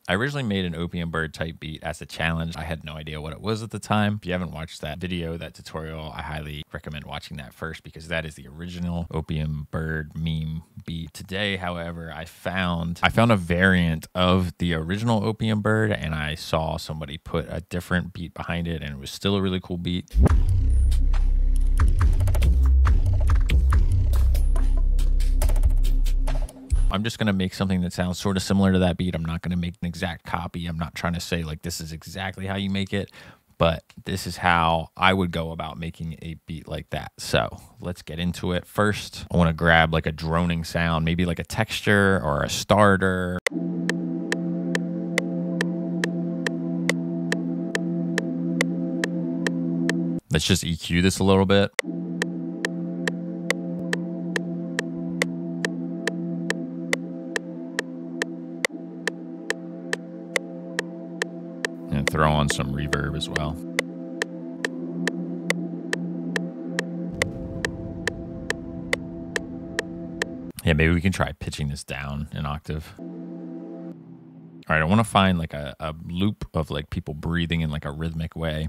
I originally made an Opium Bird type beat as a challenge. I had no idea what it was at the time. If you haven't watched that video, that tutorial, I highly recommend watching that first because that is the original Opium Bird meme beat. Today, however, I found a variant of the original Opium Bird, and I saw somebody put a different beat behind it, and it was still a really cool beat. I'm just going to make something that sounds sort of similar to that beat. I'm not going to make an exact copy. I'm not trying to say like this is exactly how you make it, but this is how I would go about making a beat like that. So let's get into it. First, I want to grab like a droning sound, maybe like a texture or a starter. Let's just EQ this a little bit. And throw on some reverb as well. Yeah, maybe we can try pitching this down an octave. All right, I want to find like a loop of like people breathing in like a rhythmic way.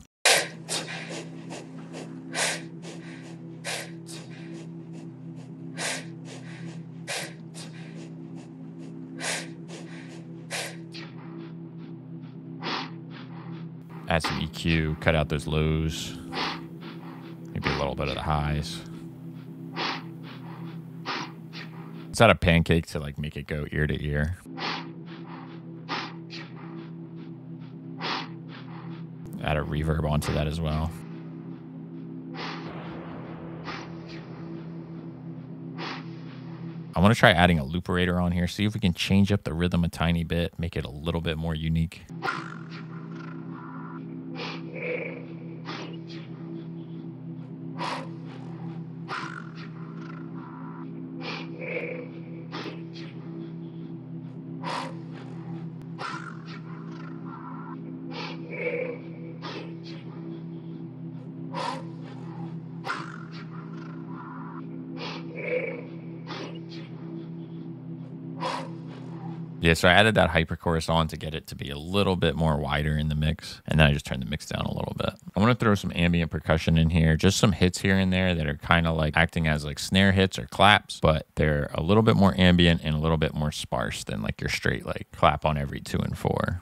Add some EQ, cut out those lows, maybe a little bit of the highs. Let's add a pancake to like make it go ear to ear. Add a reverb onto that as well. I want to try adding a looperator on here, see if we can change up the rhythm a tiny bit, make it a little bit more unique. Yeah, so I added that hyperchorus on to get it to be a little bit more wider in the mix. And then I just turned the mix down a little bit. I want to throw some ambient percussion in here, just some hits here and there that are kind of like acting as like snare hits or claps, but they're a little bit more ambient and a little bit more sparse than like your straight like clap on every 2 and 4.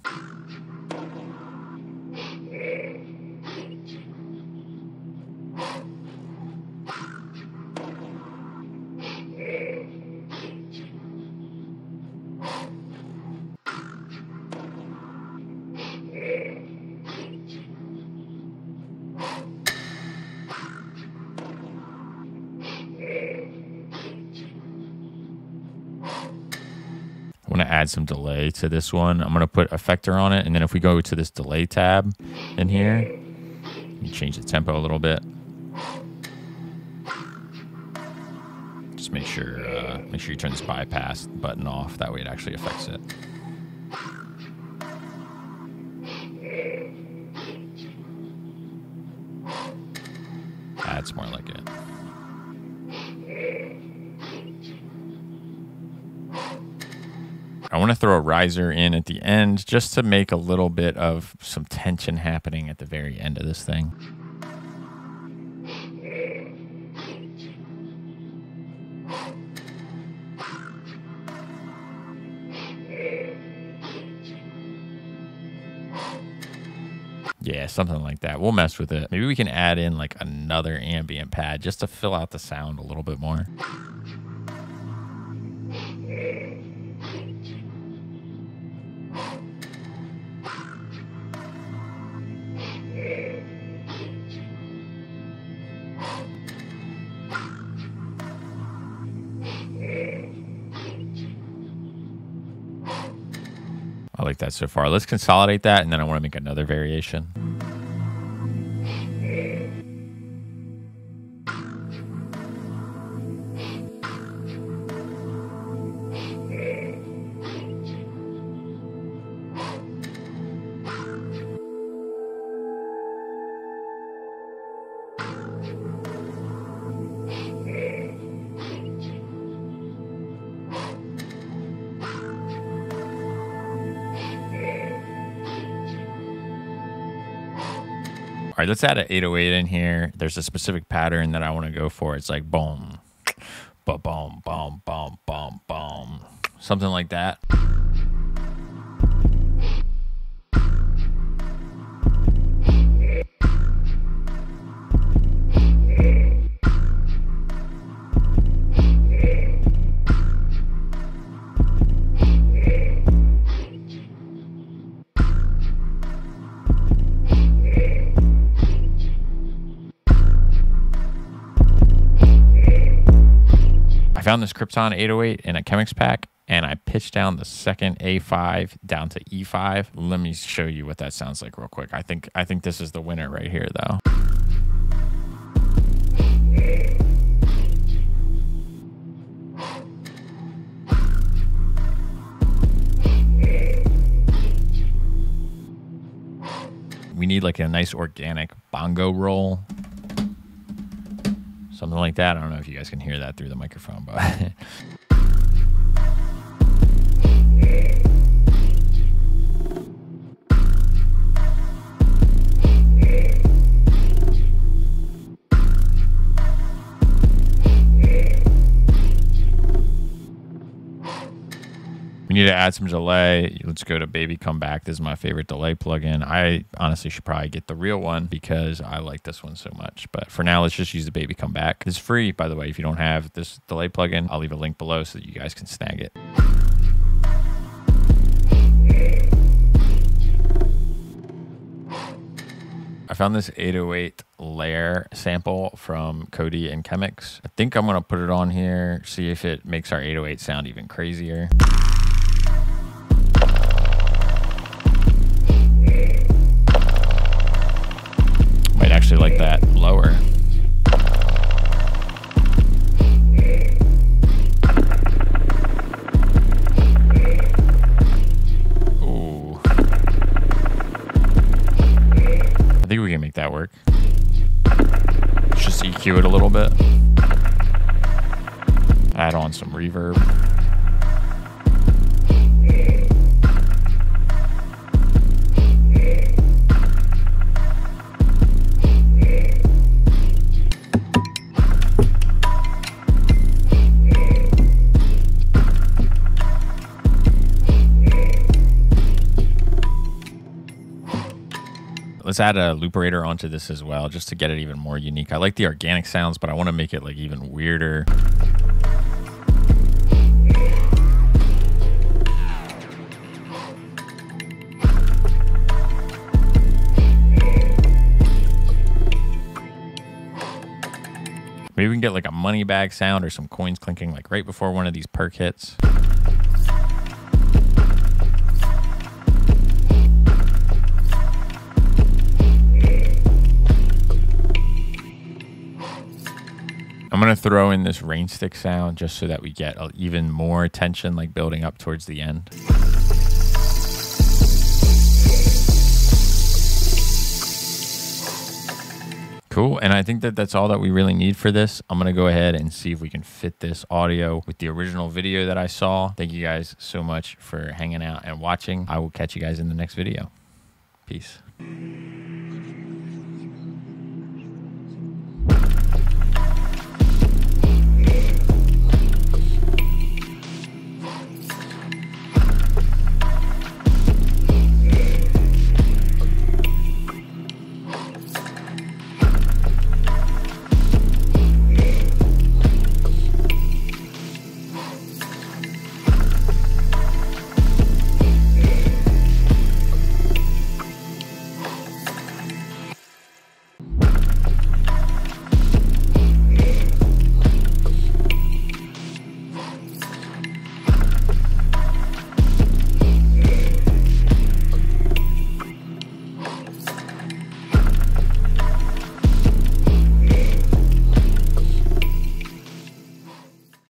I want to add some delay to this one. I'm going to put effector on it. And then if we go to this delay tab in here, you change the tempo a little bit. Just make sure you turn this bypass button off. That way it actually affects it. That's more like it. I want to throw a riser in at the end just to make a little bit of some tension happening at the very end of this thing. Yeah, something like that. We'll mess with it. Maybe we can add in like another ambient pad just to fill out the sound a little bit more. I like that so far. Let's consolidate that, and then I want to make another variation. All right, let's add an 808 in here. There's a specific pattern that I want to go for. It's like boom, ba-boom, boom, boom, boom, boom. Something like that. I found this Krypton 808 in a Chemix pack, and I pitched down the second A5 down to E5. Let me show you what that sounds like real quick. I think this is the winner right here, though. We need like a nice organic bongo roll. Something like that. I don't know if you guys can hear that through the microphone, but we need to add some delay. Let's go to Baby Come Back. This is my favorite delay plugin. I honestly should probably get the real one because I like this one so much. But for now, let's just use the Baby Come Back. It's free, by the way. If you don't have this delay plugin, I'll leave a link below so that you guys can snag it. I found this 808 layer sample from Cody and Chemix. I think I'm going to put it on here, see if it makes our 808 sound even crazier. Might actually like that lower. Ooh. I think we can make that work. Let's just EQ it a little bit. Add on some reverb. Let's add a looperator onto this as well, just to get it even more unique. I like the organic sounds, but I want to make it like even weirder. Maybe we can get like a money bag sound or some coins clinking like right before one of these perk hits. I'm going to throw in this rain stick sound just so that we get even more tension like building up towards the end. Cool, and I think that that's all that we really need for this. I'm going to go ahead and see if we can fit this audio with the original video that I saw. Thank you guys so much for hanging out and watching. I will catch you guys in the next video. Peace.